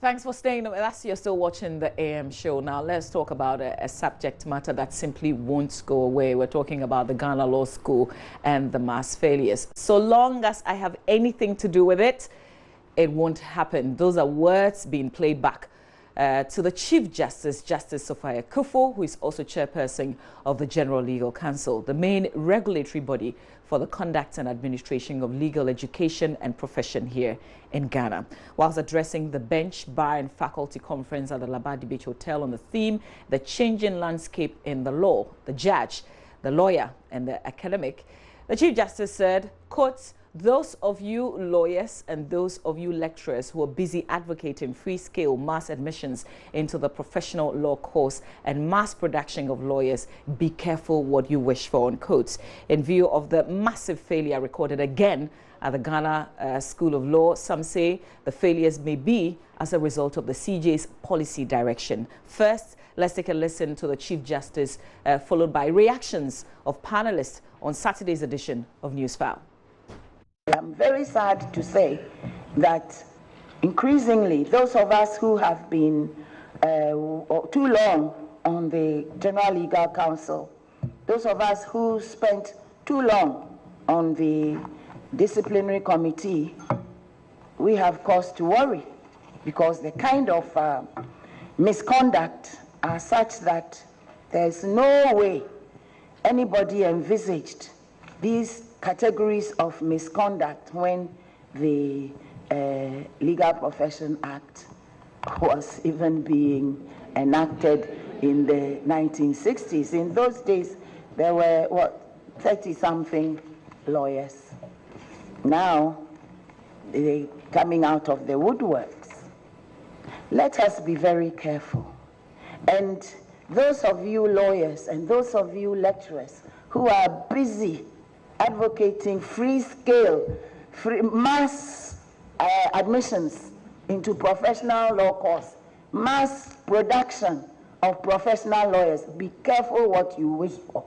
Thanks for staying with us. You're still watching the AM show. Now, let's talk about a subject matter that simply won't go away. We're talking about the Ghana Law School and the mass failures. So long as I have anything to do with it, it won't happen. Those are words being played back to the Chief Justice, Justice Sophia Kufo, who is also chairperson of the General Legal Council, the main regulatory body for the conduct and administration of legal education and profession here in Ghana. Whilst addressing the bench, bar and faculty conference at the Labadi Beach Hotel on the theme, the changing landscape in the law, the judge, the lawyer and the academic, the Chief Justice said, quote, "Those of you lawyers and those of you lecturers who are busy advocating free-scale mass admissions into the professional law course and mass production of lawyers, be careful what you wish for," unquote. In view of the massive failure recorded again at the Ghana School of Law, some say the failures may be as a result of the CJ's policy direction. First, let's take a listen to the Chief Justice, followed by reactions of panelists on Saturday's edition of Newsfile. I'm very sad to say that increasingly those of us who have been too long on the General Legal Council, those of us who spent too long on the disciplinary committee, we have cause to worry because the kind of misconduct are such that there's no way anybody envisaged these categories of misconduct when the Legal Profession Act was even being enacted in the 1960s. In those days, there were, 30-something lawyers. Now, they're coming out of the woodworks. Let us be very careful. And those of you lawyers and those of you lecturers who are busy advocating free-scale, mass admissions into professional law course, mass production of professional lawyers, be careful what you wish for.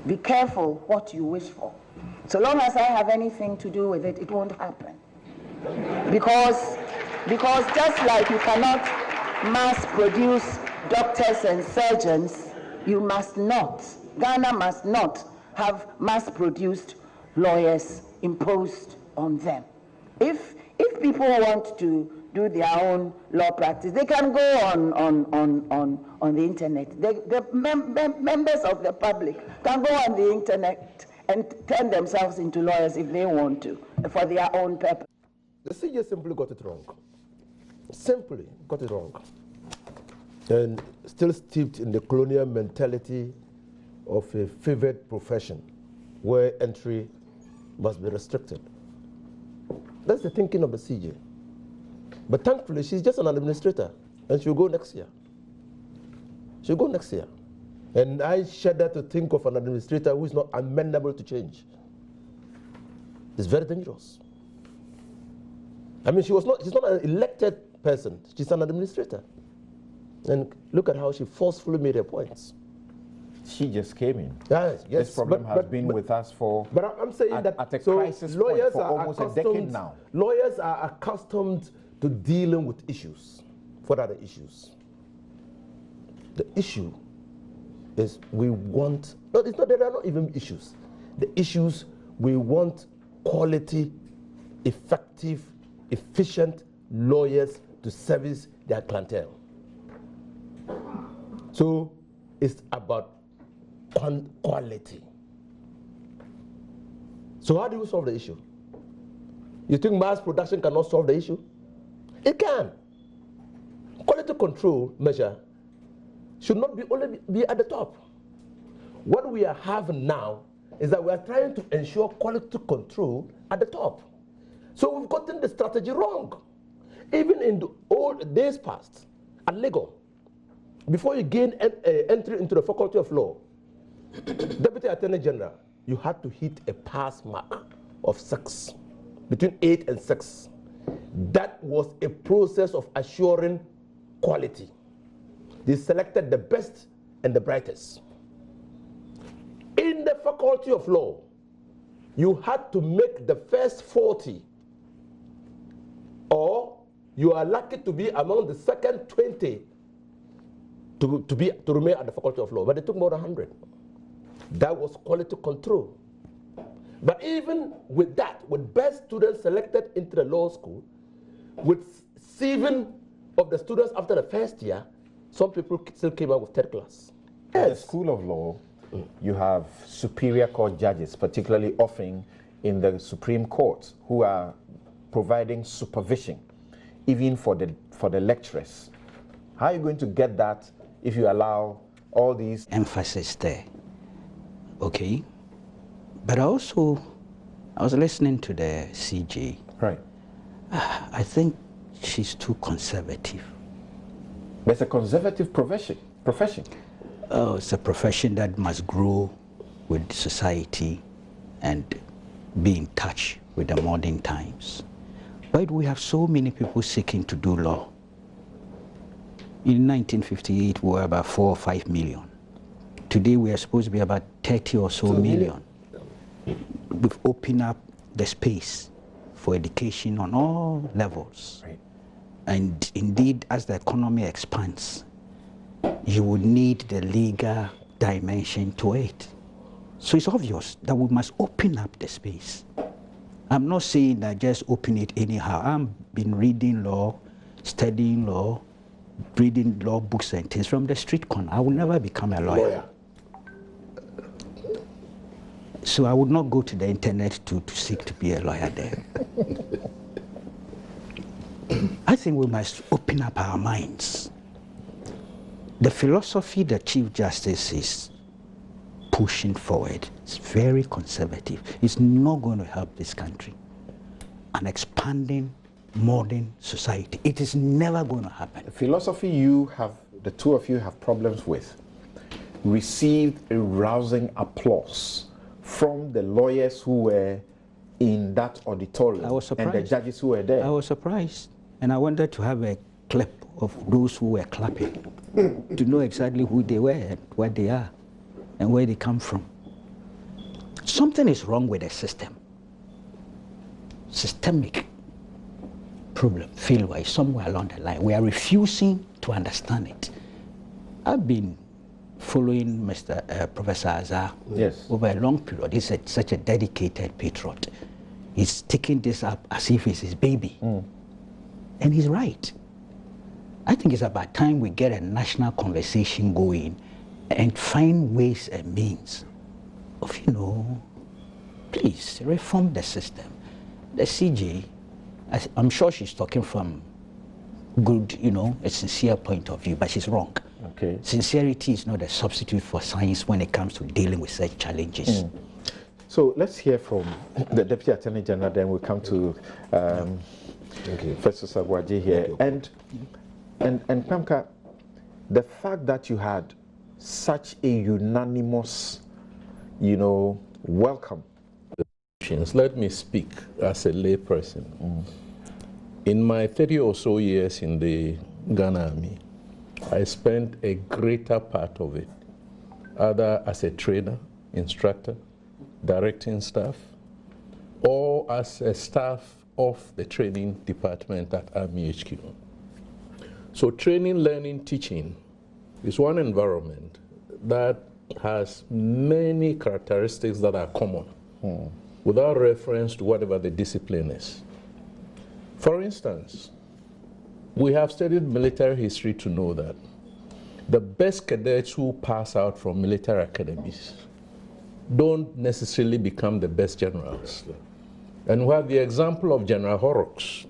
Be careful what you wish for. So long as I have anything to do with it, it won't happen. Because just like you cannot mass produce doctors and surgeons, you must not, Ghana must not have mass-produced lawyers imposed on them. If people want to do their own law practice, they can go on the internet. The members of the public can go on the internet and turn themselves into lawyers if they want to, for their own purpose. The CJ simply got it wrong. Simply got it wrong. And still steeped in the colonial mentality of a favored profession where entry must be restricted. That's the thinking of the CJ. But thankfully, she's just an administrator, and she'll go next year. She'll go next year. And I shudder to think of an administrator who is not amenable to change. It's very dangerous. I mean, she's not an elected person. She's an administrator. And look at how she forcefully made her points. She just came in. Yes, this problem has been with us for. But I'm saying that at a crisis point for almost a decade now. Lawyers are accustomed to dealing with issues. What are the issues? The issue is we want. No, it's not. There are not even issues. The issues, we want quality, effective, efficient lawyers to service their clientele. So it's about quality. So how do you solve the issue? You think mass production cannot solve the issue? It can. Quality control measure should not be only be at the top. What we are having now is that we are trying to ensure quality control at the top. So we've gotten the strategy wrong. Even in the old days past, at Lagos, before you gain entry into the Faculty of Law, Deputy Attorney General, you had to hit a pass mark of 6, between 8 and 6. That was a process of assuring quality. They selected the best and the brightest. In the Faculty of Law, you had to make the first 40 or you are lucky to be among the second 20 to remain at the Faculty of Law, but they took more than 100. That was quality control. But even with that, with best students selected into the law school, with 7 of the students after the first year, some people still came out with 3rd class. Yes. In the School of Law, you have superior court judges, particularly often in the Supreme Court, who are providing supervision, even for the lecturers. How are you going to get that if you allow all these emphasis there? Okay. But also, I was listening to the CJ. Right. I think she's too conservative. But it's a conservative profession. Oh, it's a profession that must grow with society and be in touch with the modern times. But we have so many people seeking to do law. In 1958, we were about 4 or 5 million. Today, we are supposed to be about 30 or so million. We've opened up the space for education on all levels. Right. And indeed, as the economy expands, you would need the legal dimension to it. So it's obvious that we must open up the space. I'm not saying that just open it anyhow. I've been reading law, studying law, reading law books and things from the street corner. I will never become a lawyer. So I would not go to the internet to seek to be a lawyer there. I think we must open up our minds. The philosophy the Chief Justice is pushing forward is very conservative. It's not going to help this country. An expanding modern society. It is never going to happen. The philosophy the two of you have problems with, received a rousing applause from the lawyers who were in that auditorium. I was surprised. And the judges who were there. I was surprised. And I wanted to have a clip of those who were clapping to know exactly who they were and what they are and where they come from. Something is wrong with the system. Systemic problem, failure, somewhere along the line. We are refusing to understand it. I've been following Professor Azar over a long period. He's such a dedicated patriot. He's taking this up as if it's his baby. And he's right. I think it's about time we get a national conversation going and find ways and means of, please reform the system. The CJ, I'm sure she's talking from good, a sincere point of view, but she's wrong. Okay. Sincerity is not a substitute for science when it comes to dealing with such challenges. So let's hear from the Deputy Attorney General, then we'll come to Professor Sagwaji here. And Kpamka, the fact that you had such a unanimous, welcome. Let me speak as a layperson. In my 30 or so years in the Ghana Army, I spent a greater part of it either as a trainer, instructor, directing staff, or as a staff of the training department at Army HQ. So training, learning, teaching is one environment that has many characteristics that are common without reference to whatever the discipline is. For instance, we have studied military history to know that the best cadets who pass out from military academies don't necessarily become the best generals. And we have the example of General Horrocks,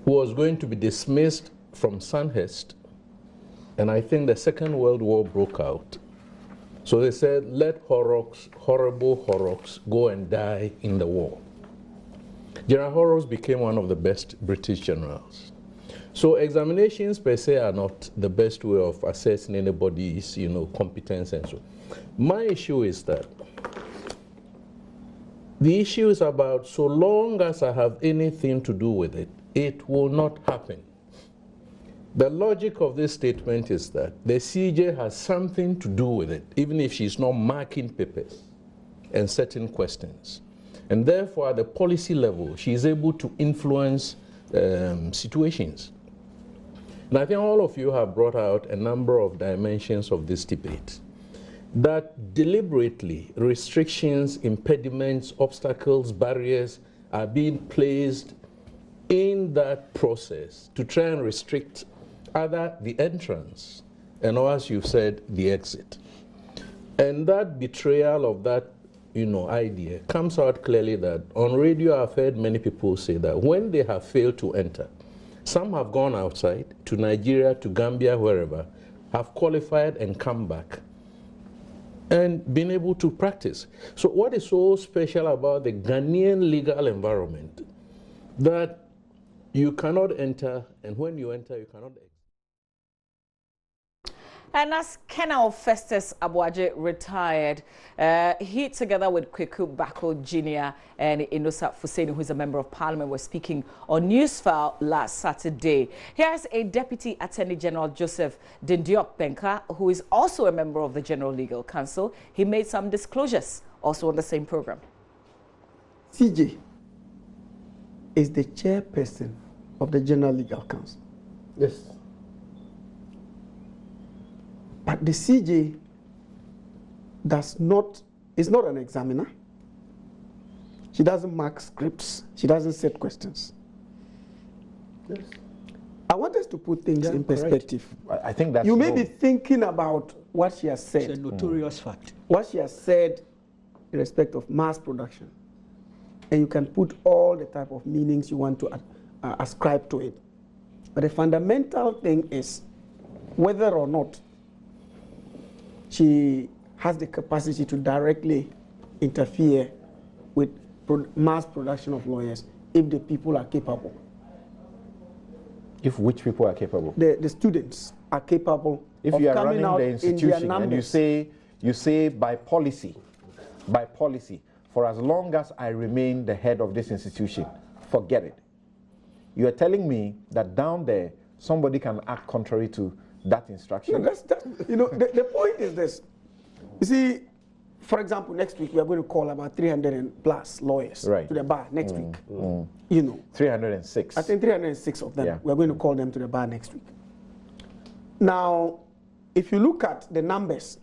who was going to be dismissed from Sandhurst, and I think the Second World War broke out. So they said, let Horrocks, horrible Horrocks, go and die in the war. General Horrocks became one of the best British generals. So examinations per se are not the best way of assessing anybody's, competence and so. My issue is that the issue is about so long as I have anything to do with it, it will not happen. The logic of this statement is that the CJ has something to do with it, even if she's not marking papers and certain questions. And therefore, at the policy level, she is able to influence situations. And I think all of you have brought out a number of dimensions of this debate, that deliberately restrictions, impediments, obstacles, barriers are being placed in that process to try and restrict either the entrance and, or as you've said, the exit. And that betrayal of that idea comes out clearly that on radio I've heard many people say that when they have failed to enter, some have gone outside to Nigeria, to Gambia, wherever, have qualified and come back and been able to practice. So what is so special about the Ghanaian legal environment that you cannot enter, and when you enter, you cannot exit? And as Colonel Festus Abuaje retired, he, together with Kweku Bako Jr. and Inosa Fuseni, who is a member of parliament, were speaking on Newsfile last Saturday. Here's a Deputy Attorney General, Joseph Dindiok Benka, who is also a member of the General Legal Council. He made some disclosures also on the same program. CJ is the chairperson of the General Legal Council. Yes. But the CJ is not an examiner. She doesn't mark scripts. She doesn't set questions. Yes. I want us to put things in perspective. I think that's you may be thinking about what she has said. It's a notorious fact. What she has said in respect of mass production. And you can put all the type of meanings you want to ascribe to it. But the fundamental thing is whether or not she has the capacity to directly interfere with mass production of lawyers if the people are capable. If which people are capable? The students are capable if of you are coming running out the in institution their and you say by policy, for as long as I remain the head of this institution, forget it. You are telling me that down there somebody can act contrary to that instruction? No, the point is this. You see, for example, next week we are going to call about 300 and plus lawyers to the bar next week. 306. I think 306 of them. Yeah. We are going to call them to the bar next week. Now, if you look at the numbers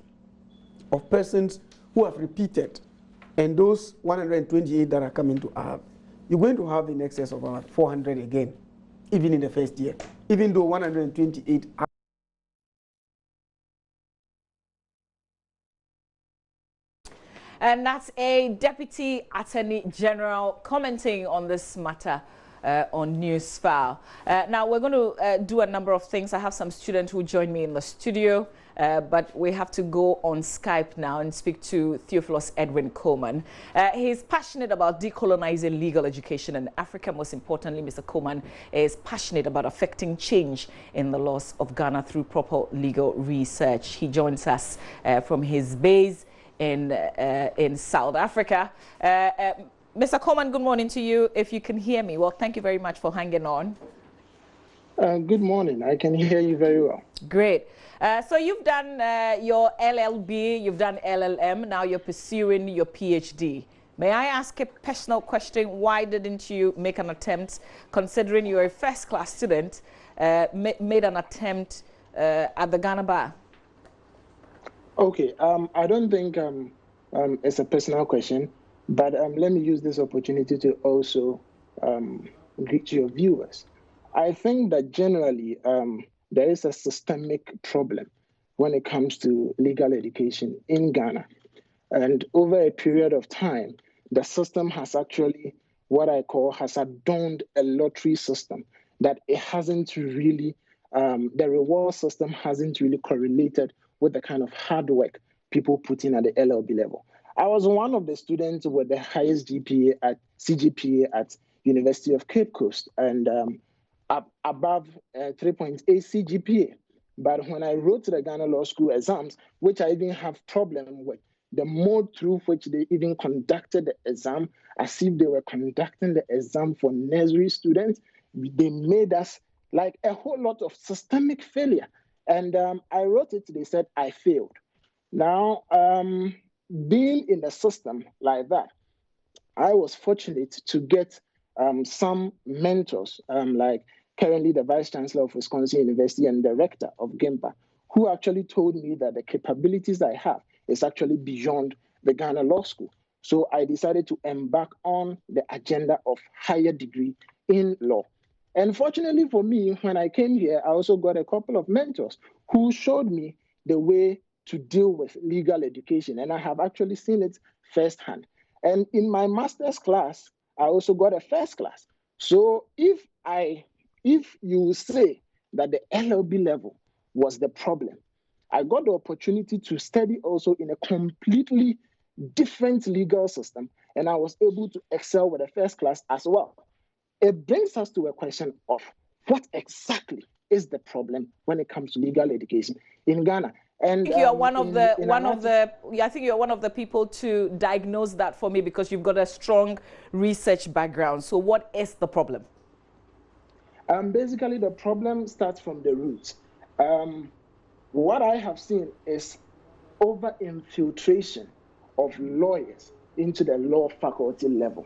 of persons who have repeated and those 128 that are coming to have, you're going to have in excess of about 400 again, even in the first year, even though 128 are. And that's a Deputy Attorney General commenting on this matter on Newsfile. Now, we're going to do a number of things. I have some students who join me in the studio, but we have to go on Skype now and speak to Theophilus Edwin Coleman. He's passionate about decolonizing legal education in Africa. Most importantly, Mr. Coleman is passionate about affecting change in the laws of Ghana through proper legal research. He joins us from his base in South Africa. Mr. Coleman, good morning to you. If you can hear me, well, thank you very much for hanging on. Good morning. I can hear you very well. Great. So you've done your LLB, you've done LLM, now you're pursuing your PhD. May I ask a personal question? Why didn't you make an attempt, considering you're a first-class student, made an attempt at the Ghana Bar? Okay, I don't think it's a personal question, but let me use this opportunity to also greet your viewers. I think that generally there is a systemic problem when it comes to legal education in Ghana. And over a period of time, the system has actually, what I call, has adorned a lottery system that it hasn't really, the reward system hasn't really correlated with the kind of hard work people put in at the LLB level. I was one of the students with the highest CGPA at University of Cape Coast and above 3.8 CGPA. But when I wrote the Ghana Law School exams, which I even have problem with, the mode through which they even conducted the exam, as if they were conducting the exam for nursery students, they made us like a whole lot of systemic failure. And I wrote it, they said I failed. Now, being in the system like that, I was fortunate to get some mentors, like currently the Vice Chancellor of Wisconsin University and the Rector of GIMPA, who actually told me that the capabilities I have is actually beyond the Ghana Law School. So I decided to embark on the agenda of higher degree in law. And fortunately for me, when I came here, I also got a couple of mentors who showed me the way to deal with legal education. And I have actually seen it firsthand. And in my master's class, I also got a first class. So if you say that the LLB level was the problem, I got the opportunity to study also in a completely different legal system, and I was able to excel with the first class as well. It brings us to a question of what exactly is the problem when it comes to legal education in Ghana. And I think you're I think you're one of the people to diagnose that for me, because you've got a strong research background. So what is the problem? Basically, the problem starts from the roots. What I have seen is over-infiltration of lawyers into the law faculty level.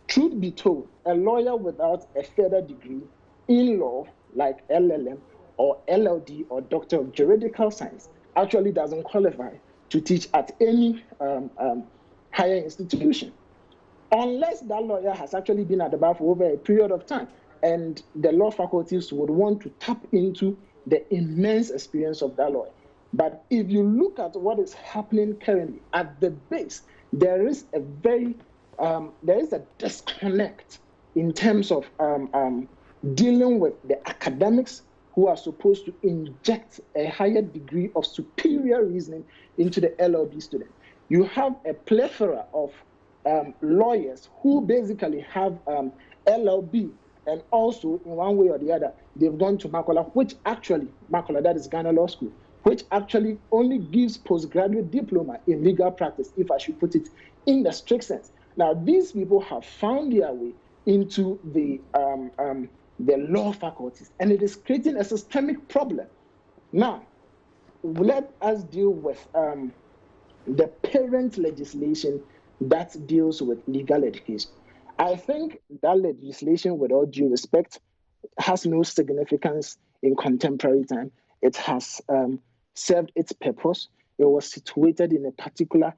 Truth be told, a lawyer without a further degree in law, like LLM or LLD or Doctor of Juridical Science, actually doesn't qualify to teach at any higher institution, unless that lawyer has actually been at the bar for over a period of time, and the law faculties would want to tap into the immense experience of that lawyer. But if you look at what is happening currently at the base, there is a disconnect in terms of dealing with the academics who are supposed to inject a higher degree of superior reasoning into the LLB student. You have a plethora of lawyers who basically have LLB, and also in one way or the other, they've gone to Makola, that is Ghana Law School, which actually only gives postgraduate diploma in legal practice, if I should put it in the strict sense. Now, these people have found their way into the law faculties, and it is creating a systemic problem. Now, let us deal with the parent legislation that deals with legal education. I think that legislation, with all due respect, has no significance in contemporary time. It has served its purpose. It was situated in a particular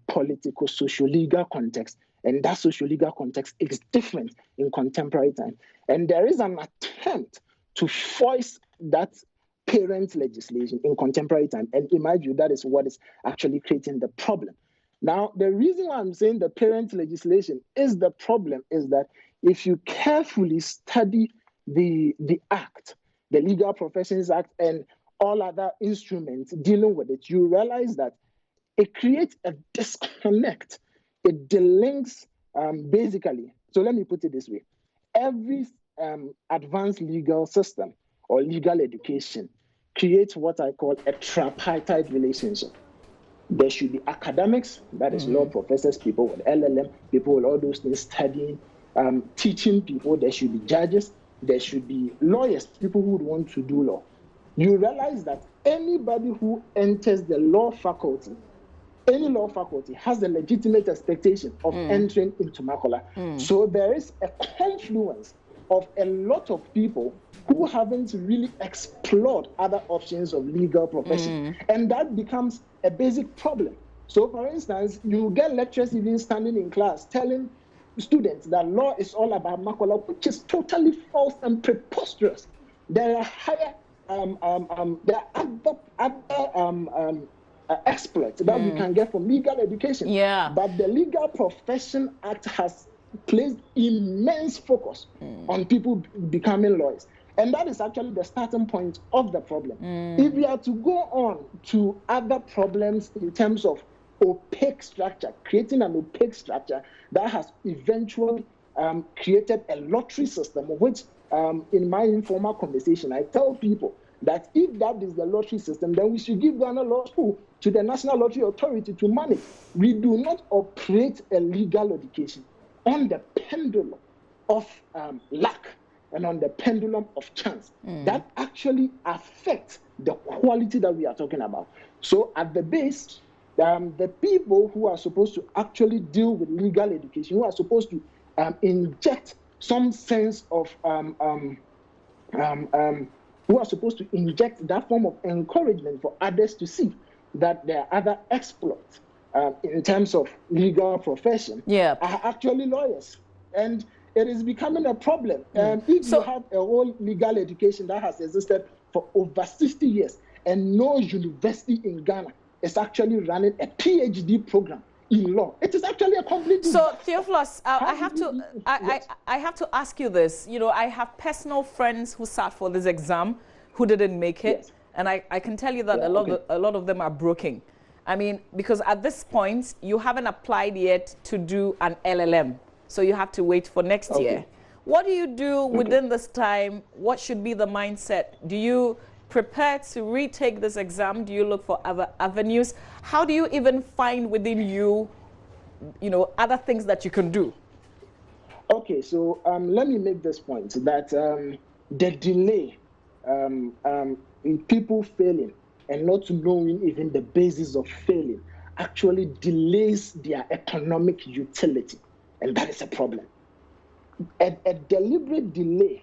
political, socio-legal context, and that socio-legal context is different in contemporary time. And there is an attempt to foist that parent legislation in contemporary time, and in my view, that is what is actually creating the problem. Now, the reason why I'm saying the parent legislation is the problem is that if you carefully study the Act, the Legal Professions Act, and all other instruments dealing with it, you realize that it creates a disconnect. It delinks basically. So let me put it this way. Every advanced legal system or legal education creates what I call a tripartite relationship. There should be academics, that is law professors, people with LLM, people with all those things studying, teaching people. There should be judges, there should be lawyers, people who would want to do law. You realize that anybody who enters the law faculty, any law faculty, has a legitimate expectation of entering into Makola. So there is a confluence of a lot of people who haven't really explored other options of legal profession. And that becomes a basic problem. So for instance, you get lecturers even standing in class telling students that law is all about Makola, which is totally false and preposterous. There are higher, there are other exploits that we can get from legal education. Yeah. But the Legal Profession Act has placed immense focus on people becoming lawyers. And that is actually the starting point of the problem. If we are to go on to other problems in terms of opaque structure, creating an opaque structure that has eventually created a lottery system, which in my informal conversation, I tell people that if that is the lottery system, then we should give Ghana Law School to the National Lottery Authority to manage. We do not operate a legal education on the pendulum of luck and on the pendulum of chance. That actually affects the quality that we are talking about. So at the base, the people who are supposed to actually deal with legal education, who are supposed to inject some sense of who are supposed to inject that form of encouragement for others to see that there are other exploits in terms of legal profession are actually lawyers. And it is becoming a problem. If you have a whole legal education that has existed for over 60 years and no university in Ghana is actually running a PhD program in law, it is actually a complete So Theophilus, I have to ask you this. You know, I have personal friends who sat for this exam who didn't make it, and I can tell you that a lot of them are broken. I mean, because at this point you haven't applied yet to do an LLM, so you have to wait for next year. What do you do within this time? What should be the mindset? Do you prepare to retake this exam? Do you look for other avenues? How do you even find within you, other things that you can do? Okay, so let me make this point that the delay in people failing and not knowing even the basis of failing actually delays their economic utility, and that is a problem. A deliberate delay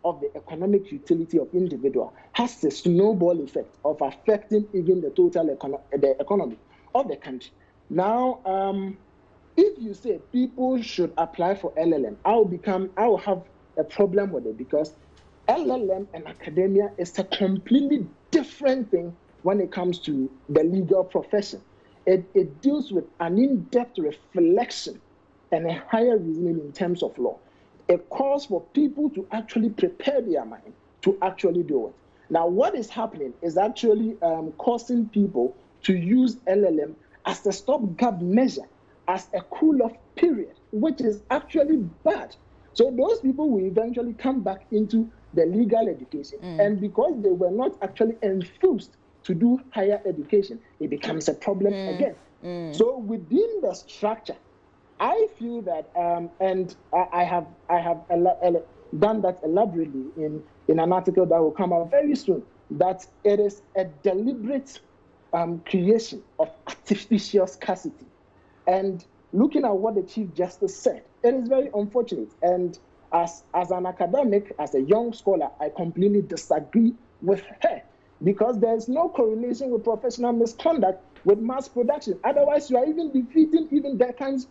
of the economic utility of individual has a snowball effect of affecting even the total economy of the country. Now, if you say people should apply for LLM, I will have a problem with it, because LLM and academia is a completely different thing when it comes to the legal profession. It deals with an in-depth reflection and a higher reasoning in terms of law. It calls for people to actually prepare their mind to actually do it. Now, what is happening is actually causing people to use LLM as a stopgap measure, as a cool-off period, which is actually bad. So those people will eventually come back into the legal education, and because they were not actually enthused to do higher education, it becomes a problem again. So within the structure, I feel that, and I have done that elaborately in an article that will come out very soon, that it is a deliberate creation of artificial scarcity. And looking at what the Chief Justice said, it is very unfortunate. And as an academic, as a young scholar, I completely disagree with her, because there is no correlation with professional misconduct with mass production. Otherwise, you are even defeating even that kind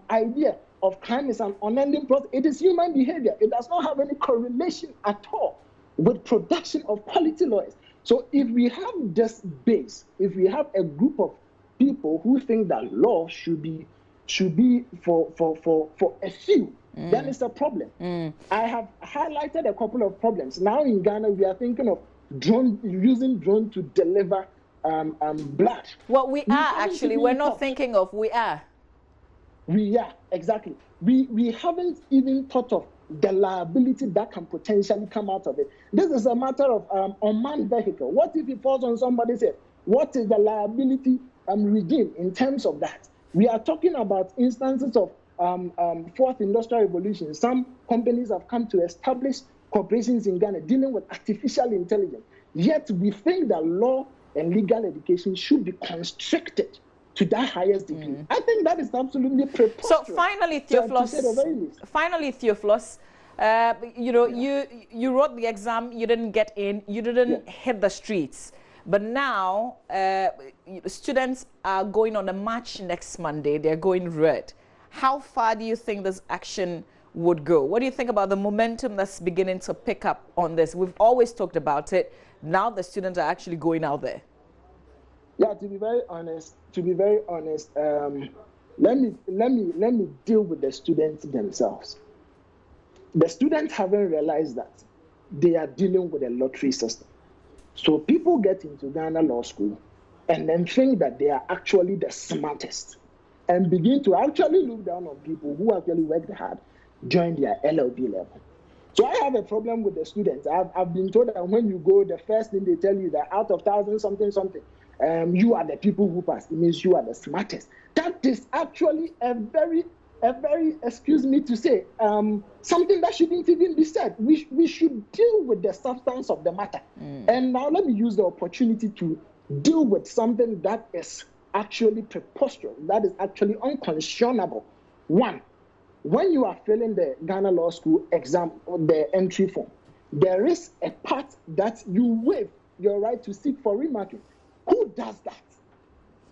idea of crime is an unending process. It is human behavior. It does not have any correlation at all with production of quality lawyers. So if we have this base, if we have a group of people who think that law should be for a few, then it's a problem. I have highlighted a couple of problems. Now in Ghana, we are thinking of using drone to deliver blood. Well, we are actually. We're not thinking of. We are. We are, exactly. We haven't even thought of the liability that can potentially come out of it. This is a matter of unmanned vehicle. What if it falls on somebody's head? What is the liability regime in terms of that? We are talking about instances of fourth industrial revolution. Some companies have come to establish corporations in Ghana dealing with artificial intelligence. Yet we think that law and legal education should be constricted to that highest degree. I think that is absolutely preposterous. So finally, Theophilus, you wrote the exam, you didn't get in, you didn't hit the streets. But now, students are going on a march next Monday. They're going red. How far do you think this action would go? What do you think about the momentum that's beginning to pick up on this? We've always talked about it. Now the students are actually going out there. Yeah, to be very honest, let me deal with the students themselves. The students haven't realized that they are dealing with a lottery system. So people get into Ghana Law School and then think that they are actually the smartest and begin to actually look down on people who actually worked hard during their LLB level. So I have a problem with the students. I've been told that when you go, the first thing they tell you that out of 1,000 something, you are the people who pass. It means you are the smartest. That is actually a very, excuse me to say, something that shouldn't even be said. We should deal with the substance of the matter. And now let me use the opportunity to deal with something that is actually preposterous, that is actually unconscionable. One, when you are filling the Ghana Law School exam, the entry form, there is a part that you waive your right to seek for remarking. Who does that?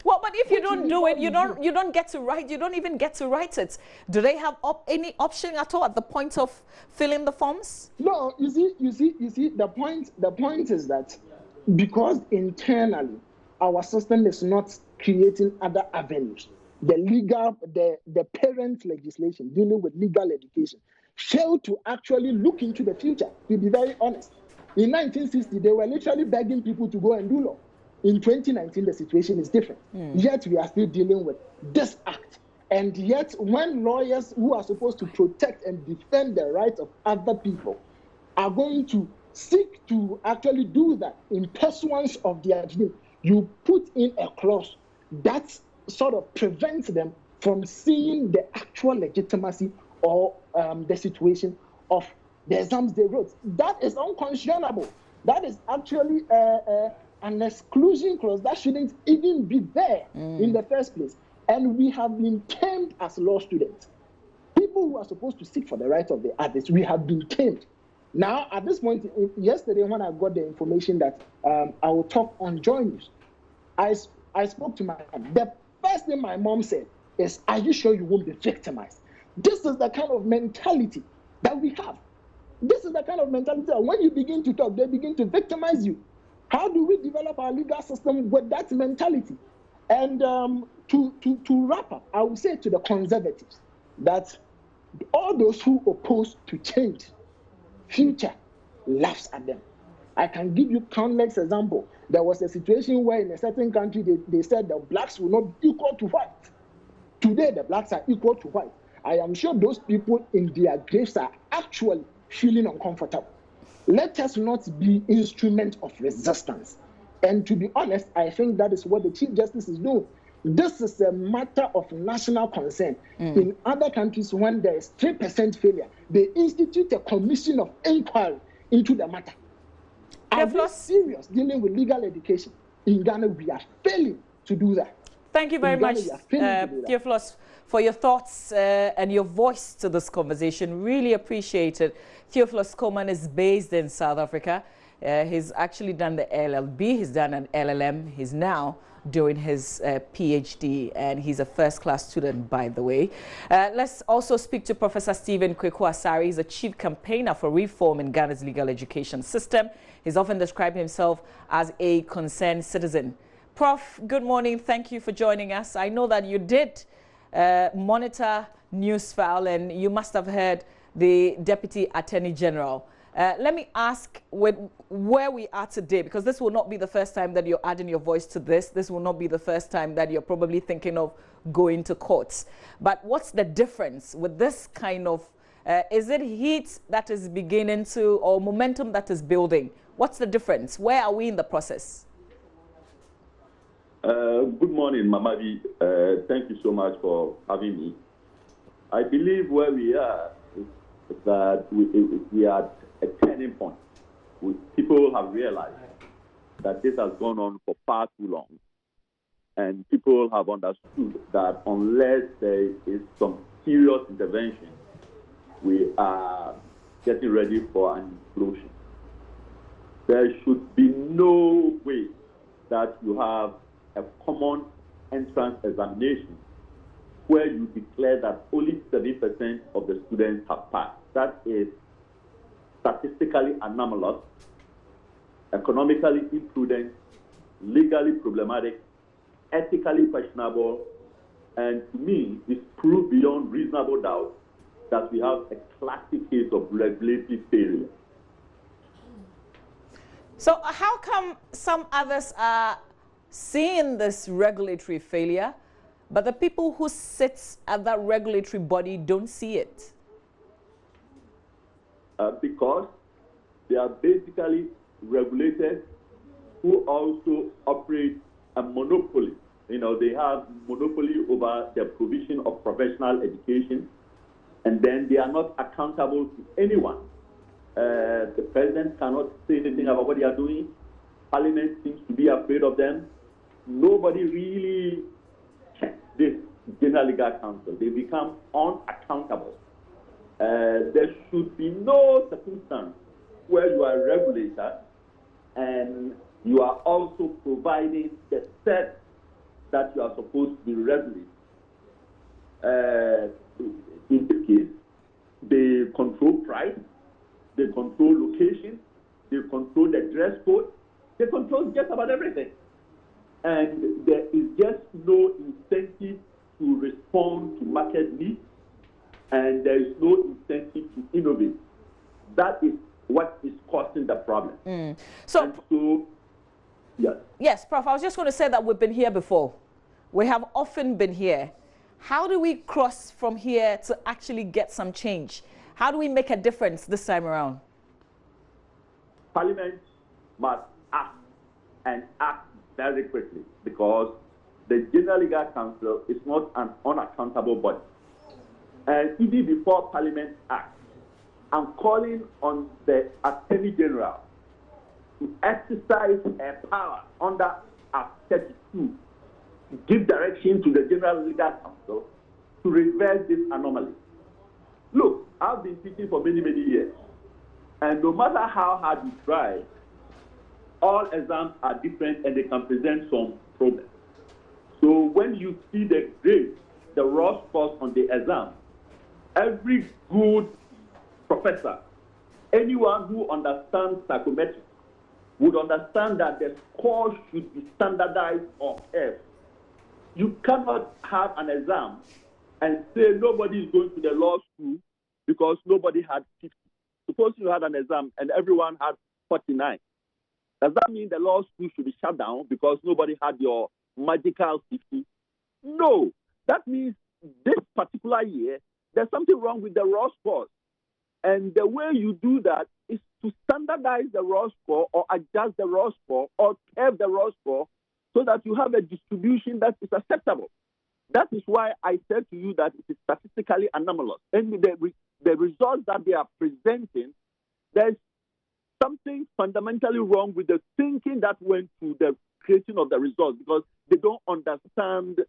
Well, but if you don't do it, you don't get to write. You don't even get to write it. Do they have any option at all at the point of filling the forms? No, you see. The point is that because internally our system is not creating other avenues. The parent legislation dealing with legal education failed to actually look into the future. To be very honest, in 1960 they were literally begging people to go and do law. In 2019, the situation is different. Yet we are still dealing with this act. And yet when lawyers who are supposed to protect and defend the rights of other people are going to seek to actually do that in pursuance of their dream, you put in a clause that sort of prevents them from seeing the actual legitimacy or the situation of the exams they wrote. That is unconscionable. That is actually an exclusion clause that shouldn't even be there in the first place. And we have been tamed as law students. People who are supposed to seek for the rights of the others, we have been tamed. Now, at this point, yesterday when I got the information that I will talk on JoyNews, I spoke to my mom. The first thing my mom said is, are you sure you won't be victimized? This is the kind of mentality that we have. This is the kind of mentality that when you begin to talk, they begin to victimize you. How do we develop our legal system with that mentality? And to wrap up, I would say to the conservatives that all those who oppose to change, future laughs at them. I can give you countless examples. There was a situation where in a certain country they said the blacks will not be equal to white. Today the blacks are equal to white. I am sure those people in their graves are actually feeling uncomfortable. Let us not be instrument of resistance. And to be honest, I think that is what the Chief Justice is doing. This is a matter of national concern. In other countries, when there is 3% failure, they institute a commission of inquiry into the matter. Are we serious dealing with legal education? In Ghana, we are failing to do that. Thank you very much, Theophilus, for your thoughts and your voice to this conversation. Really appreciate it. Theophilus Coleman is based in South Africa. He's actually done the LLB, he's done an LLM, he's now doing his PhD, and he's a first-class student, by the way. Let's also speak to Professor Stephen Kweku Asare. He's a chief campaigner for reform in Ghana's legal education system. He's often described himself as a concerned citizen. Prof, good morning. Thank you for joining us. I know that you did monitor Newsfile, and you must have heard the Deputy Attorney General. Let me ask with where we are today, because this will not be the first time that you're adding your voice to this. This will not be the first time that you're probably thinking of going to courts. But what's the difference with this kind of, is it heat that is beginning to, or momentum that is building? What's the difference? Where are we in the process? Good morning, Mamavi. Thank you so much for having me. I believe where we are is that we are at a turning point. People have realized that this has gone on for far too long. And people have understood that unless there is some serious intervention, we are getting ready for an explosion. There should be no way that you have a common entrance examination where you declare that only 70% of the students have passed. That is statistically anomalous, economically imprudent, legally problematic, ethically questionable, and to me, it's proved beyond reasonable doubt that we have a classic case of regulatory failure. So how come some others are seeing this regulatory failure, but the people who sit at that regulatory body don't see it? Because they are basically regulators who also operate a monopoly. You know, they have monopoly over the provision of professional education, and then they are not accountable to anyone. The president cannot say anything about what they are doing. Parliament seems to be afraid of them. Nobody really checks this General Legal Counsel. They become unaccountable. There should be no circumstance where you are a regulator and you are also providing the set that you are supposed to be regulating. In this case, they control price, they control location, they control the dress code, they control just about everything. And there is just no incentive to respond to market needs, and there is no incentive to innovate. That is what is causing the problem. So, yes. Yes, Prof, I was just going to say that we've been here before. We have often been here. How do we cross from here to actually get some change? How do we make a difference this time around? Parliament must act, and act very quickly, because the General Legal Counsel is not an unaccountable body. And even before Parliament acts, I'm calling on the Attorney General to exercise her power under Act 32 to give direction to the General Legal Counsel to reverse this anomaly. Look, I've been teaching for many, many years, and no matter how hard you try, all exams are different and they can present some problems. So when you see the grade, the raw scores on the exam, every good professor, anyone who understands psychometrics, would understand that the score should be standardized or F. You cannot have an exam and say nobody is going to the law school because nobody had 50. Suppose you had an exam and everyone had 49. Does that mean the law school should be shut down because nobody had your magical 50? No. That means this particular year, there's something wrong with the raw scores. And the way you do that is to standardize the raw score or adjust the raw score or curve the raw score so that you have a distribution that is acceptable. That is why I said to you that it is statistically anomalous. And the results that they are presenting, there's something fundamentally wrong with the thinking that went to the creation of the results, because they don't understand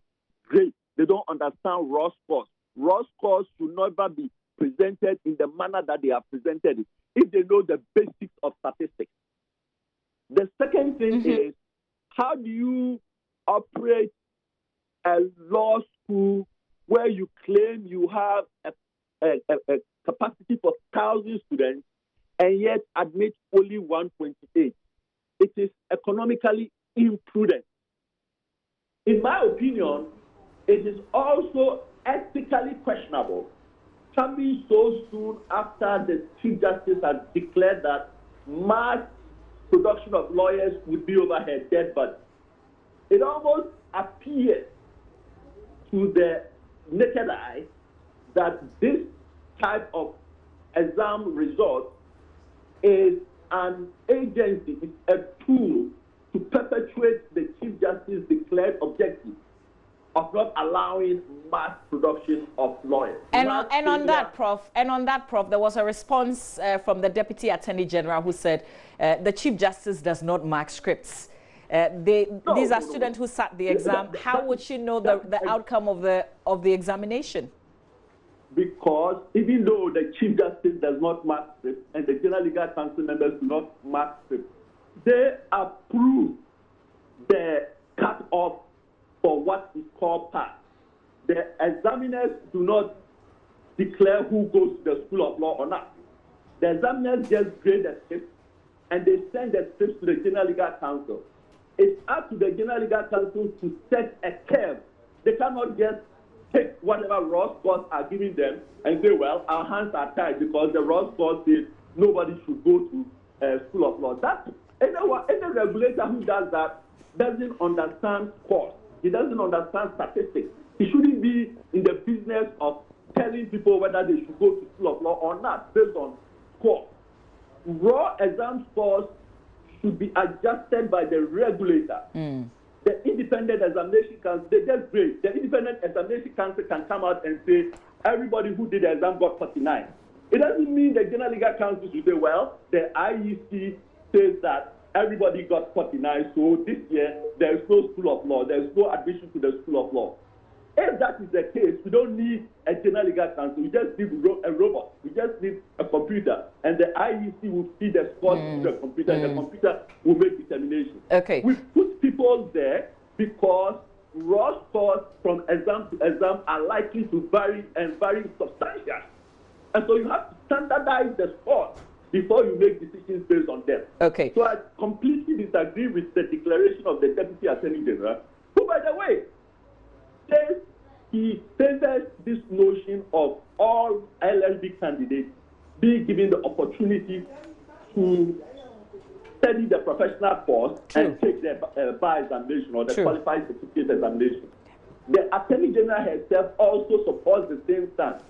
grade. They don't understand raw scores. Raw scores should never be presented in the manner that they are presented if they know the basics of statistics. The second thing is, how do you operate a law school where you claim you have a capacity for 1,000 students and yet admit only 128? It is economically imprudent. In my opinion, it is also ethically questionable, coming so soon after the Chief Justice has declared that mass production of lawyers would be over her dead body. It almost appears to the naked eye that this type of exam result is an agency, it's a tool to perpetuate the Chief Justice's declared objective of not allowing mass production of lawyers. And on that, Prof, there was a response from the Deputy Attorney General who said the Chief Justice does not mark scripts. These are students who sat the exam. How would she know the outcome of the examination? Because even though the Chief Justice does not mark scripts and the General Legal Counsel members do not mark scripts, they approve the cut-off for what is called pass. The examiners do not declare who goes to the School of Law or not. The examiners just grade the scripts and they send the scripts to the General Legal Counsel. It's up to the General Legal Counsel to set a curve. They cannot just take whatever raw scores are giving them and say, well, our hands are tied because the raw scores say nobody should go to School of Law. That any regulator who does that doesn't understand scores. He doesn't understand statistics. He shouldn't be in the business of telling people whether they should go to School of Law or not based on scores. Raw exam scores should be adjusted by the regulator. The Independent Examination Council, they just grade. The Independent Examination Council can come out and say, everybody who did the exam got 49. It doesn't mean the General Legal Counsel should say, well, the IEC says that everybody got 49, so this year there is no School of Law, there is no admission to the School of Law. if that is the case, we don't need a general legal counsel. We just need a robot. We just need a computer. And the IEC will feed the scores to the computer, and the computer will make determination. Okay. We put people there because raw scores from exam to exam are likely to vary and vary substantially. And so you have to standardize the scores before you make decisions based on them. Okay. So I completely disagree with the declaration of the Deputy Attorney General, who, by the way, says he favors this notion of all LLB candidates being given the opportunity to study the professional course and take the bar examination or the qualified certificate examination. The Attorney General herself also supports the same stance.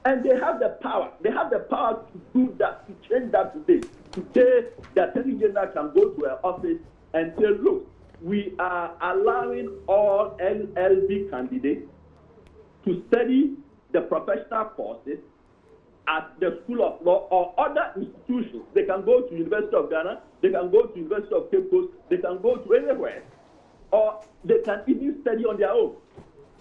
And they have the power. They have the power to do that, to change that today. Today, the Attorney General can go to her office and say, look, we are allowing all LLB candidates to study the professional courses at the School of Law or other institutions. They can go to University of Ghana, they can go to University of Cape Coast, they can go to anywhere, or they can even study on their own.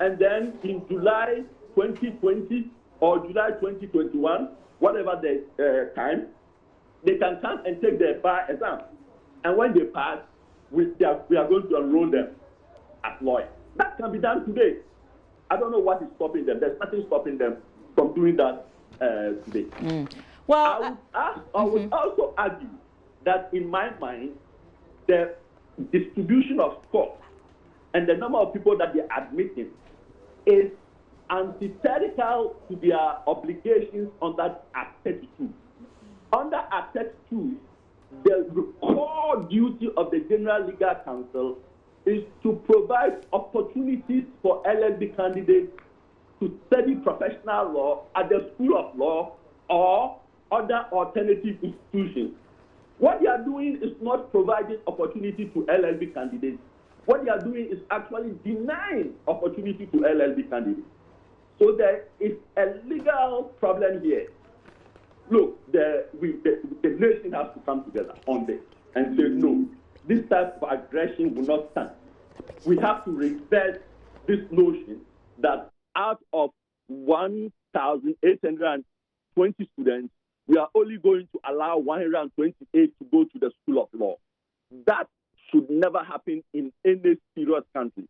And then in July 2020 or July 2021, whatever the time, they can come and take their bar exam. And when they pass, we are going to enroll them as lawyers. That can be done today. I don't know what is stopping them. There's nothing stopping them from doing that today. Well, I would also argue that in my mind, the distribution of scores and the number of people that they're admitting is antithetical to their obligations under Act 32. Under Act 32, the core duty of the General Legal Counsel is to provide opportunities for LLB candidates to study professional law at the School of Law or other alternative institutions. What they are doing is not providing opportunity to LLB candidates. What they are doing is actually denying opportunity to LLB candidates. So there is a legal problem here. Look, the nation has to come together on this and say, no, this type of aggression will not stand. We have to reverse this notion that out of 1,820 students, we are only going to allow 128 to go to the School of Law. That should never happen in any serious country.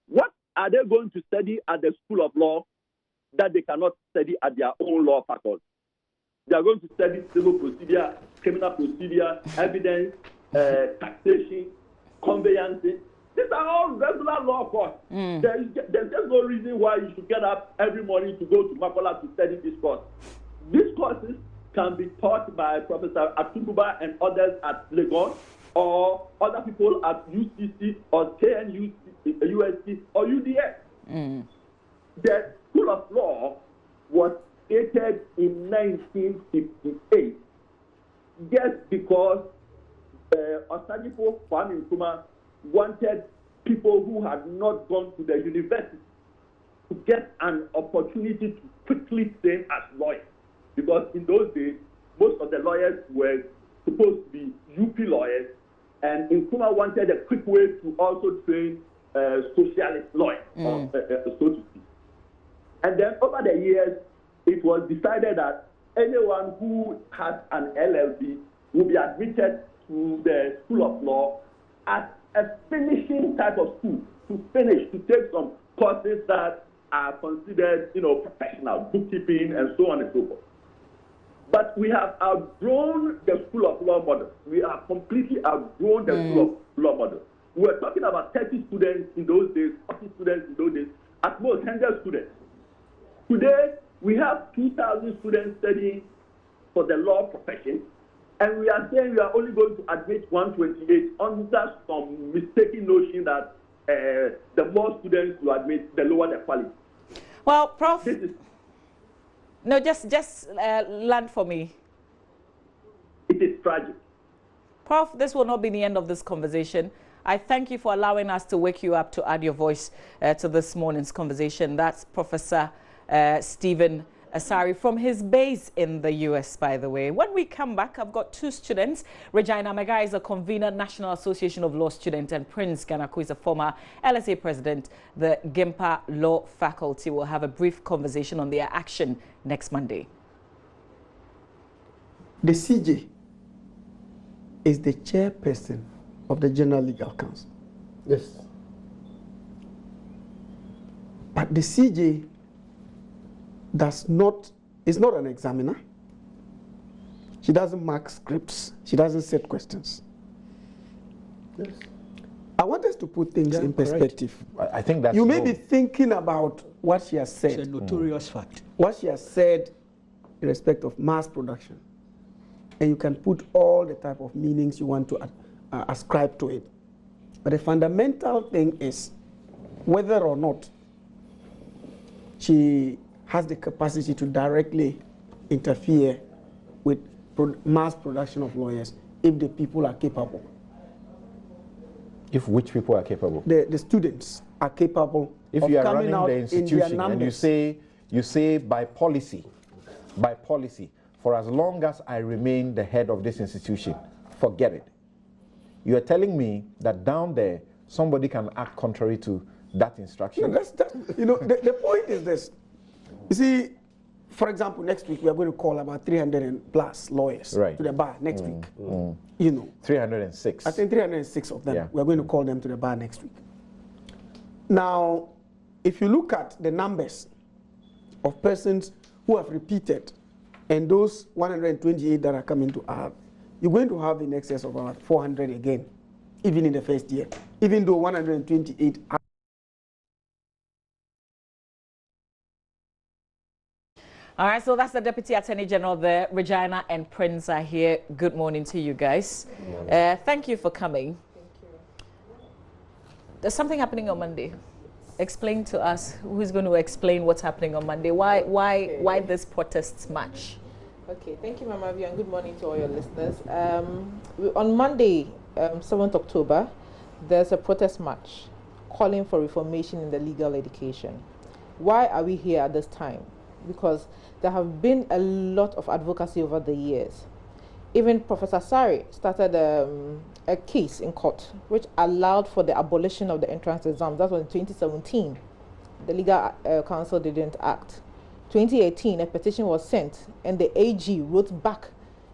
What are they going to study at the School of Law that they cannot study at their own law faculty? They are going to study civil procedure, criminal procedure, evidence, taxation, conveyancing. These are all regular law courses. There's just no reason why you should get up every morning to go to Makola to study this course. These courses can be taught by Professor Atububa and others at Legon, or other people at UCC or KNUC, USC or UDS. The School of Law was created in 1958 just because Osagyefo Kwame Nkrumah wanted people who had not gone to the university to get an opportunity to quickly train as lawyers. Because in those days, most of the lawyers were supposed to be UP lawyers, and Nkrumah wanted a quick way to also train socialist lawyers, so to speak. And then over the years, it was decided that anyone who has an LLB will be admitted to the School of Law as a finishing type of school, to take some courses that are considered, professional, bookkeeping, and so on and so forth. But we have outgrown the School of Law model. We have completely outgrown the School of Law model. We were talking about 30 students in those days, 40 students in those days, at most 100 students. Today, we have 2,000 students studying for the law profession, and we are saying we are only going to admit 128 under some mistaken notion that the more students you admit, the lower the quality. Well, Prof. No, just land for me. It is tragic. Prof, this will not be the end of this conversation. I thank you for allowing us to wake you up to add your voice to this morning's conversation. That's Professor Stephen Asari from his base in the US, by the way. When we come back, I've got two students. Regina Mega is a convener, National Association of Law Students, and Prince Ganaku is a former LSA president. The Gimpa Law Faculty will have a brief conversation on their action next Monday. The CJ is the chairperson of the General Legal Council. Yes. But the CJ is not an examiner. She doesn't mark scripts. She doesn't set questions. Yes. I want us to put things in perspective. I think that's you may be thinking about what she has said. It's a notorious fact. What she has said in respect of mass production. And you can put all the type of meanings you want to ascribe to it. But the fundamental thing is whether or not she has the capacity to directly interfere with mass production of lawyers if the people are capable. If which people are capable? The students are capable if of you are coming running out the institution and you say by policy, for as long as I remain the head of this institution, forget it. You are telling me that down there somebody can act contrary to that instruction? No, the point is this. You see, for example, next week we are going to call about 300 and plus lawyers to the bar next week. You know, 306. I think 306 of them. Yeah. We are going to call them to the bar next week. Now, if you look at the numbers of persons who have repeated and those 128 that are coming to our, you're going to have in excess of about 400 again, even in the first year, even though 128 are. All right, so that's the Deputy Attorney General there. Regina and Prince are here. Good morning to you guys. Thank you for coming. Thank you. There's something happening on Monday. Explain to us, who's going to explain what's happening on Monday? Why this protest march? Okay, thank you, Mama View, and good morning to all your listeners. On Monday, 7th October, there's a protest march calling for reformation in the legal education. Why are we here at this time? Because there have been a lot of advocacy over the years. Even Professor Sari started a case in court which allowed for the abolition of the entrance exam. That was in 2017. The Legal Council didn't act. 2018, a petition was sent and the AG wrote back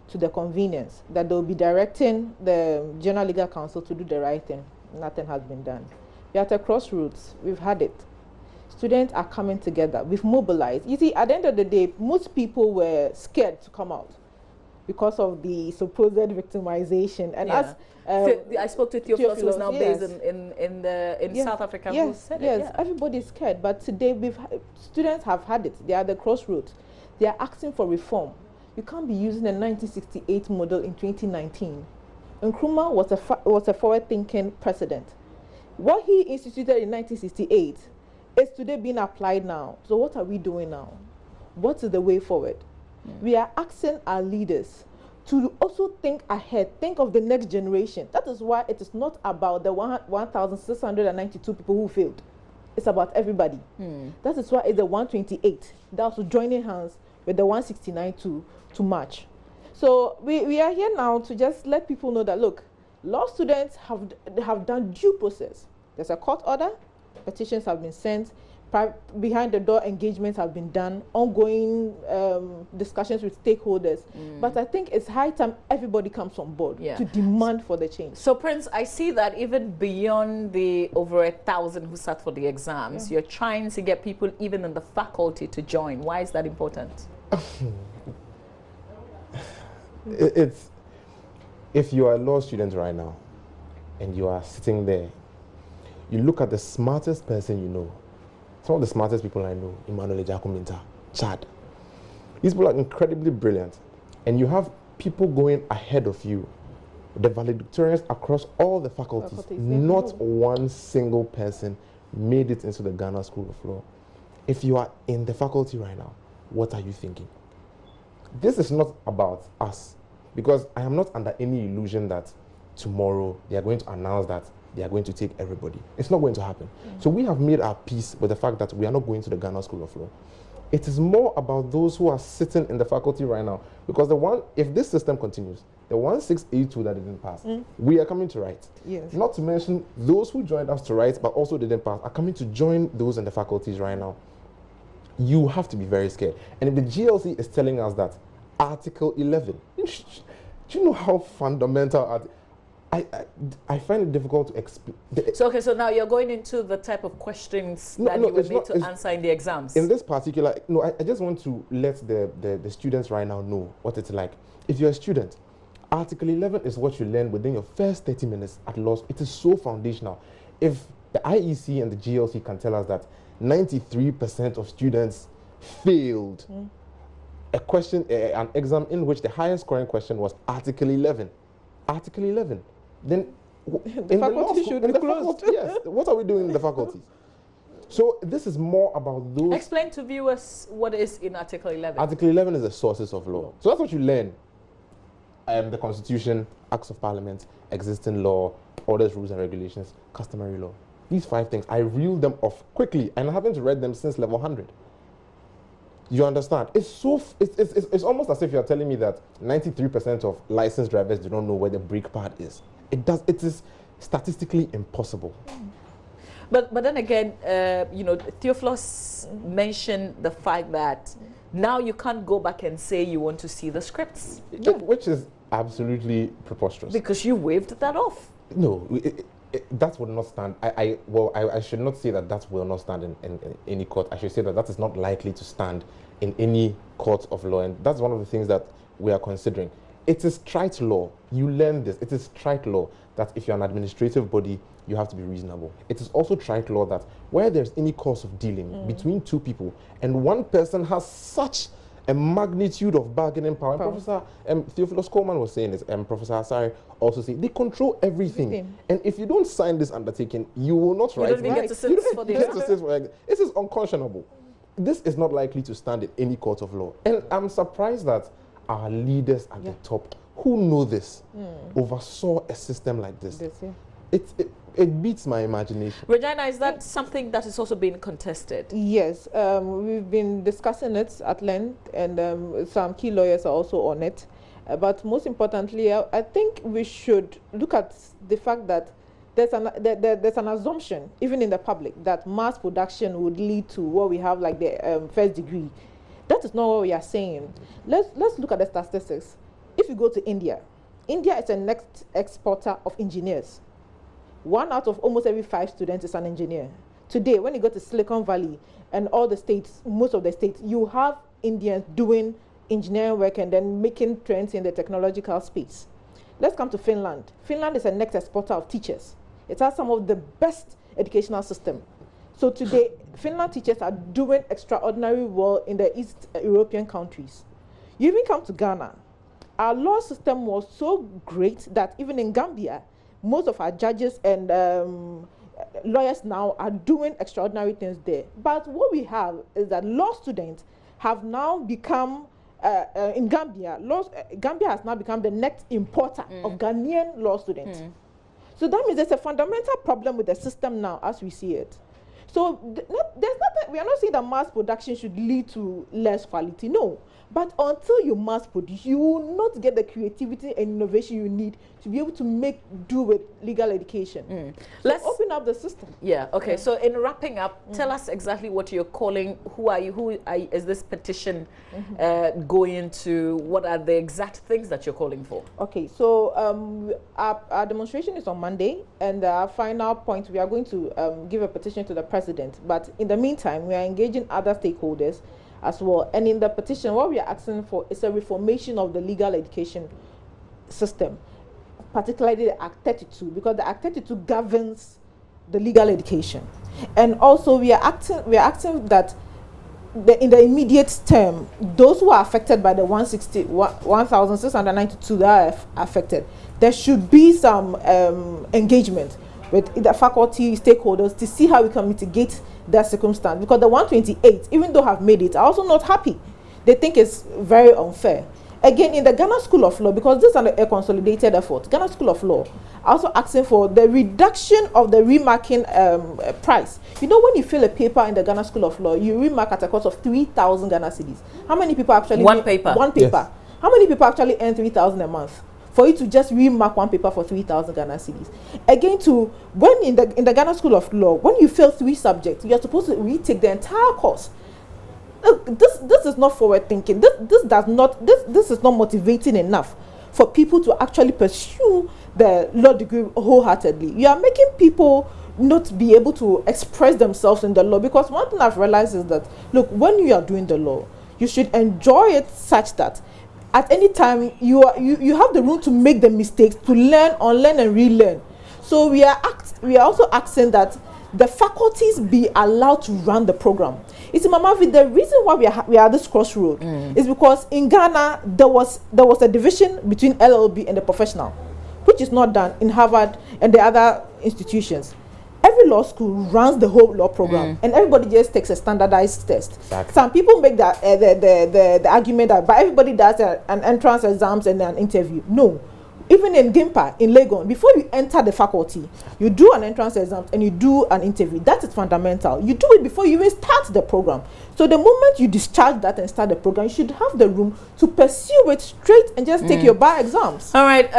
to the conveners that they'll be directing the General Legal Council to do the right thing. Nothing has been done. We're at a crossroads. We've had it. Students are coming together. We've mobilized. You see, at the end of the day, most people were scared to come out because of the supposed victimization. And as I spoke to Theophilus, who's now based in South Africa. Yes, who said yes, everybody's scared. But today, students have had it. They are at the crossroads. They are asking for reform. You can't be using a 1968 model in 2019. Nkrumah was a forward-thinking president. What he instituted in 1968 is today being applied now. So what are we doing now? What is the way forward? We are asking our leaders to also think ahead, think of the next generation. That is why it is not about the 1,692 people who failed. It's about everybody. That is why it's the 128 that was joining hands with the 169 to march. So we are here now to just let people know that, look, law students have done due process. There's a court order. Petitions have been sent, behind the door engagements have been done, ongoing discussions with stakeholders. But I think it's high time everybody comes on board to demand for the change. So Prince, I see that even beyond the over 1,000 who sat for the exams, you're trying to get people even in the faculty to join. Why is that important? It's, if you are a law student right now and you are sitting there, you look at the smartest person you know. Some of the smartest people I know, Emmanuel Ejakuminta, Chad. These people are incredibly brilliant. And you have people going ahead of you, the valedictorians across all the faculties. Not one single person made it into the Ghana School of Law. If you are in the faculty right now, what are you thinking? This is not about us, because I am not under any illusion that tomorrow they are going to announce that they are going to take everybody. It's not going to happen. So we have made our peace with the fact that we are not going to the Ghana School of Law. It is more about those who are sitting in the faculty right now. Because if this system continues, the 1682 that didn't pass, we are coming to write. Yes. Not to mention those who joined us to write but also didn't pass are coming to join those in the faculties right now. You have to be very scared. And if the GLC is telling us that Article 11, do you know how fundamental I find it difficult to explain. So now you're going into the type of questions that you would need to answer in the exams. In this particular, I just want to let the students right now know what it's like. If you're a student, Article 11 is what you learn within your first 30 minutes at law. It is so foundational. If the IEC and the GLC can tell us that 93% of students failed an exam in which the highest scoring question was Article 11. Article 11. Then the faculty should be closed. Yes. What are we doing in the faculties? So this is more about those. Explain to viewers what is in Article 11. Article 11 is the sources of law. So that's what you learn. The Constitution, Acts of Parliament, existing law, orders, rules and regulations, customary law. These 5 things, I reeled them off quickly, and I haven't read them since level 100. You understand? It's almost as if you're telling me that 93% of licensed drivers do not know where the brake pad is. It is statistically impossible. But then again, Theophilus mentioned the fact that now you can't go back and say you want to see the scripts. Which is absolutely preposterous. Because you waved that off. No, that would not stand. I should not say that will not stand in any court. I should say that is not likely to stand in any court of law. And that's one of the things that we are considering. It is trite law. You learn this. It is trite law that if you're an administrative body, you have to be reasonable. It is also trite law that where there's any course of dealing between 2 people and one person has such a magnitude of bargaining power. And Professor Theophilus Coleman was saying this, and Professor Asari also saying they control everything. And if you don't sign this undertaking, you will not write. You don't even get to sit for the exam. This is unconscionable. This is not likely to stand in any court of law. And I'm surprised that our leaders at the top who know this oversaw a system like this. It beats my imagination. Regina, is that something that is also being contested? Yes, we've been discussing it at length, and some key lawyers are also on it. But most importantly, I think we should look at the fact that there's an assumption, even in the public, that mass production would lead to what we have like the first degree. That is not what we are saying. Let's look at the statistics. If you go to India, India is the next exporter of engineers. 1 out of almost every 5 students is an engineer. Today, when you go to Silicon Valley and all the states, most of the states, you have Indians doing engineering work and then making trends in the technological space. Let's come to Finland. Finland is a next exporter of teachers. It has some of the best educational system. So today, Finland teachers are doing extraordinarily well in the East European countries. You even come to Ghana. Our law system was so great that even in Gambia, most of our judges and lawyers now are doing extraordinary things there. But what we have is that law students have now become, in Gambia, Gambia has now become the next importer of Ghanaian law students. So that means there's a fundamental problem with the system now as we see it. So we are not saying that mass production should lead to less quality, no. But until you mass produce, you will not get the creativity and innovation you need to be able to make do with legal education. So let's open up the system. Yeah, okay. So in wrapping up, tell us exactly what you're calling, who is this petition going to, what are the exact things that you're calling for? Okay, so our demonstration is on Monday, and our final point, we are going to give a petition to the president. But in the meantime, we are engaging other stakeholders as well. And in the petition, what we are asking for is a reformation of the legal education system, particularly the Act 32, because the Act 32 governs the legal education. And also we are asking that in the immediate term, those who are affected by the 1,692 that are affected, there should be some engagement with the faculty stakeholders to see how we can mitigate that circumstance, because the 128, even though have made it, are also not happy. They think it's very unfair. Again, in the Ghana School of Law, because this is a consolidated effort, Ghana School of Law also asking for the reduction of the remarking price. You know, when you fill a paper in the Ghana School of Law, you remark at a cost of 3,000 Ghana cedis. How many people actually... One paper. Yes. How many people actually earn 3,000 a month? For you to just remark one paper for 3,000 Ghana cedis. Again, when in the Ghana School of Law, when you fail 3 subjects, you are supposed to retake the entire course. Look, this is not forward thinking. This is not motivating enough for people to actually pursue the law degree wholeheartedly. You are making people not be able to express themselves in the law, because one thing I've realized is that, look, when you are doing the law, you should enjoy it such that at any time you have the room to make the mistakes, to learn, unlearn, and relearn. So we are also asking that the faculties be allowed to run the program. It's Mama V, the reason why we are at this crossroad is because in Ghana there was a division between LLB and the professional, which is not done in Harvard and the other institutions. Every law school runs the whole law program, and everybody just takes a standardized test. Exactly. Some people make that the argument that but everybody does an entrance exams and an interview. No. Even in GIMPA, in Legon, before you enter the faculty, you do an entrance exam and you do an interview. That is fundamental. You do it before you even start the program. So the moment you discharge that and start the program, you should have the room to pursue it straight and just take your bar exams. All right.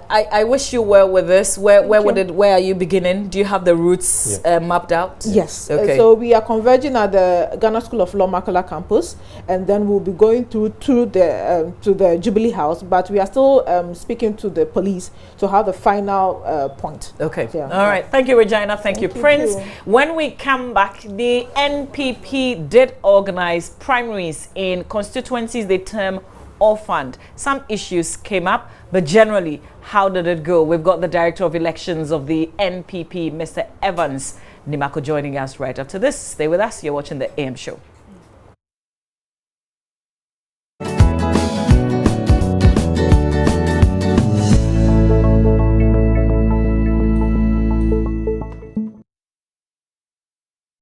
I wish you well with this. Where are you beginning? Do you have the routes mapped out? Yes. Okay. So we are converging at the Ghana School of Law Makala campus, and then we'll be going to the Jubilee House. But we are still speaking to the police to have the final point. Okay. So, all right. Thank you, Regina. Thank you, Prince. When we come back, the NPP did organize primaries in constituencies they term orphaned. Some issues came up, but generally, how did it go? We've got the Director of Elections of the NPP, Mr. Evans Nimako, joining us right after this. Stay with us. You're watching the AM Show.